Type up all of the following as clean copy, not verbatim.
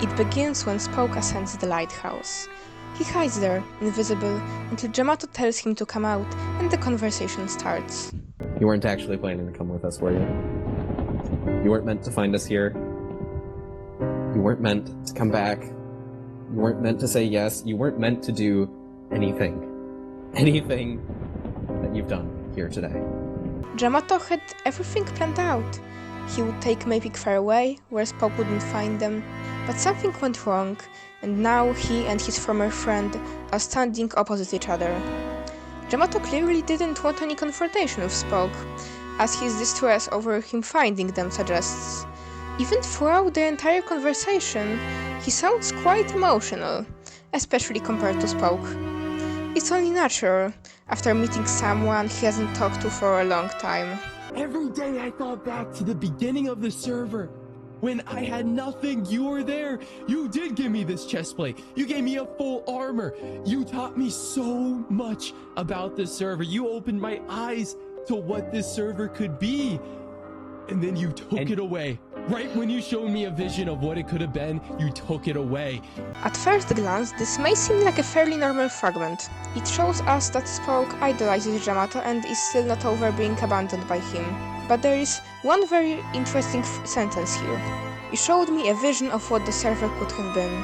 It begins when Spoke ascends the Lighthouse. He hides there, invisible, until Jamato tells him to come out, and the conversation starts. You weren't actually planning to come with us, were you? You weren't meant to find us here. You weren't meant to come back. You weren't meant to say yes. You weren't meant to do anything. Anything that you've done here today. Jamato had everything planned out. He would take Mapic far away, where Spoke wouldn't find them, but something went wrong, and now he and his former friend are standing opposite each other. Jamato clearly didn't want any confrontation with Spoke, as his distress over him finding them suggests. Even throughout the entire conversation, he sounds quite emotional, especially compared to Spoke. It's only natural, after meeting someone he hasn't talked to for a long time. Every day I thought back to the beginning of the server. When I had nothing, you were there. You did give me this chestplate. You gave me a full armor. You taught me so much about this server. You opened my eyes to what this server could be. And then you took it away. Right when you showed me a vision of what it could have been, you took it away. At first glance, this may seem like a fairly normal fragment. It shows us that Spoke idolizes Jamato and is still not over being abandoned by him. But there is one very interesting sentence here. You showed me a vision of what the server could have been.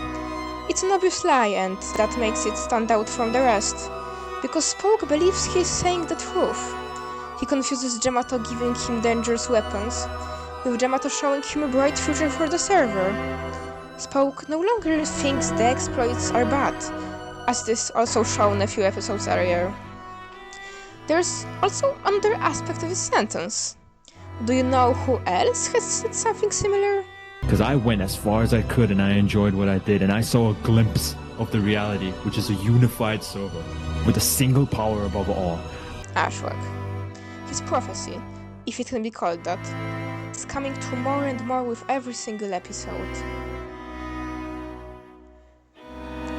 It's an obvious lie, and that makes it stand out from the rest, because Spoke believes he is saying the truth. He confuses Jamato giving him dangerous weapons with Jamato showing him a bright future for the server. Spoke no longer thinks the exploits are bad, as this also shown a few episodes earlier. There's also another aspect of his sentence. Do you know who else has said something similar? Because I went as far as I could and I enjoyed what I did, and I saw a glimpse of the reality, which is a unified server with a single power above all. Ashwag. His prophecy, if it can be called that, is coming true more and more with every single episode.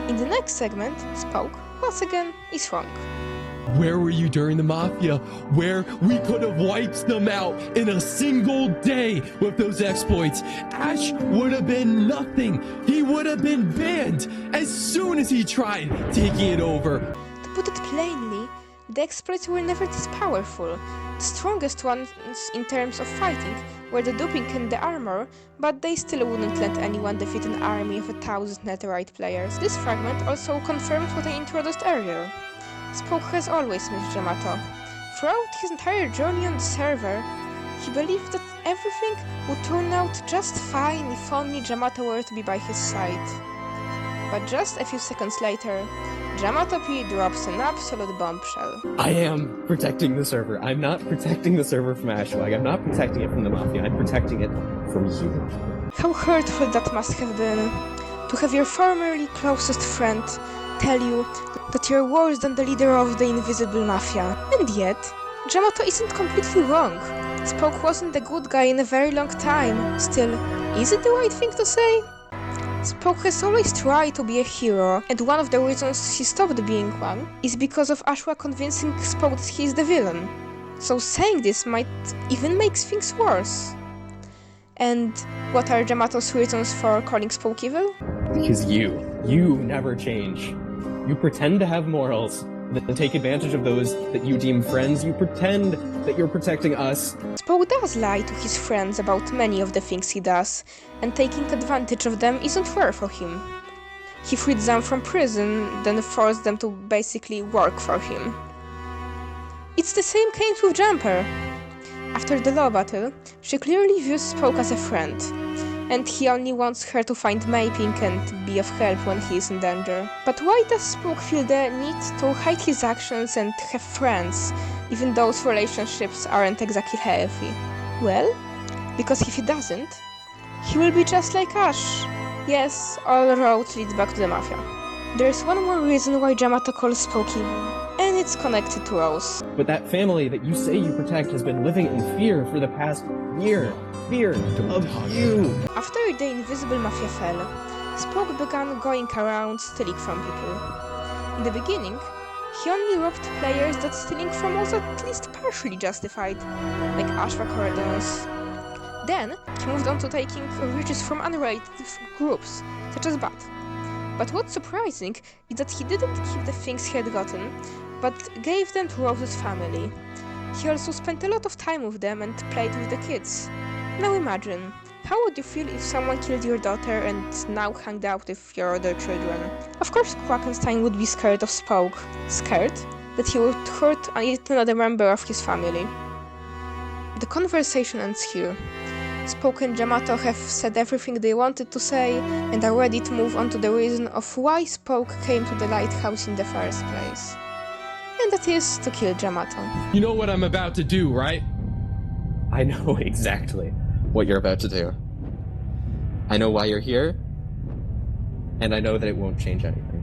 In the next segment, Spoke, once again, is wrong. Where were you during the Mafia, where we could have wiped them out in a single day with those exploits? Ash would have been nothing. He would have been banned as soon as he tried taking it over. To put it plainly, the exploits were never this powerful. The strongest ones in terms of fighting were the duping and the armor, but they still wouldn't let anyone defeat an army of 1,000 netherite players. This fragment also confirms what I introduced earlier. Spoke has always missed Jamato. Throughout his entire journey on the server, he believed that everything would turn out just fine if only Jamato were to be by his side. But just a few seconds later, Jamato P drops an absolute bombshell. I am protecting the server. I'm not protecting the server from Ashwag. I'm not protecting it from the Mafia. I'm protecting it from you. How hurtful that must have been, to have your formerly closest friend tell you that you're worse than the leader of the invisible Mafia. And yet, Jamato isn't completely wrong. Spoke wasn't a good guy in a very long time. Still, is it the right thing to say? Spoke has always tried to be a hero, and one of the reasons he stopped being one is because of Ashwa convincing Spoke that he is the villain. So saying this might even make things worse. And what are Jamato's reasons for calling Spoke evil? Because you never change. You pretend to have morals, then take advantage of those that you deem friends. You pretend that you're protecting us. Spoke does lie to his friends about many of the things he does, and taking advantage of them isn't fair for him. He freed them from prison, then forced them to basically work for him. It's the same case with Jumper. After the law battle, she clearly views Spoke as a friend, and he only wants her to find Maping and be of help when he is in danger. But why does Spoke feel the need to hide his actions and have friends, even those relationships aren't exactly healthy? Well, because if he doesn't, he will be just like Ash. Yes, all roads lead back to the Mafia. There's one more reason why Jamato calls Spoke evil, and it's connected to Rose. But that family that you say you protect has been living in fear for the past year. Fear of you. After the invisible Mafia fell, Spoke began going around stealing from people. In the beginning, he only robbed players that stealing from was at least partially justified, like Ashwa Corridors. Then, he moved on to taking riches from unrelated groups, such as Bat. But what's surprising is that he didn't keep the things he had gotten, but gave them to Rose's family. He also spent a lot of time with them and played with the kids. Now imagine, how would you feel if someone killed your daughter and now hung out with your other children? Of course Quackenstein would be scared of Spoke. Scared that he would hurt yet another member of his family. The conversation ends here. Spoke and Jamato have said everything they wanted to say and are ready to move on to the reason of why Spoke came to the Lighthouse in the first place. And that is to kill Jamato. You know what I'm about to do, right? I know exactly what you're about to do. I know why you're here, and I know that it won't change anything.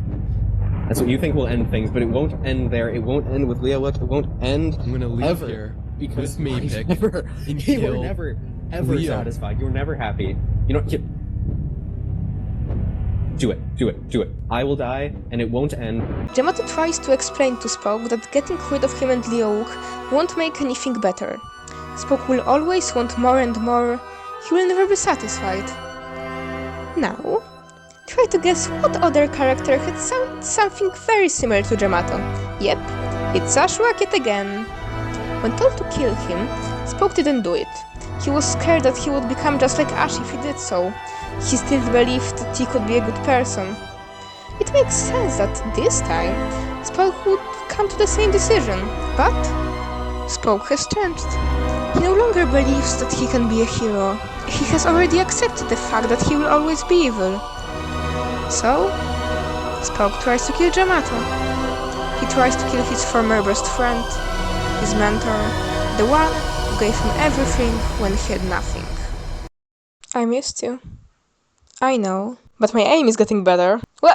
That's what you think will end things, but it won't end there. It won't end with Leo. Look, it won't end. I'm gonna leave ever, here because with me, Pick, you were until never, ever Leo. satisfied. You were never happy. You know, do it. I will die, and it won't end. Jamato tries to explain to Spoke that getting rid of him and Liaouk won't make anything better. Spoke will always want more and more. He will never be satisfied. Now, try to guess what other character had something very similar to Jamato. Yep, it's Ashwak yet again. When told to kill him, Spoke didn't do it. He was scared that he would become just like Ash if he did so. He still believed that he could be a good person. It makes sense that this time, Spoke would come to the same decision, but Spoke has changed. He no longer believes that he can be a hero. He has already accepted the fact that he will always be evil. So, Spoke tries to kill Jamato. He tries to kill his former best friend, his mentor, the one who gave him everything when he had nothing. I missed you. I know, but my aim is getting better. Well,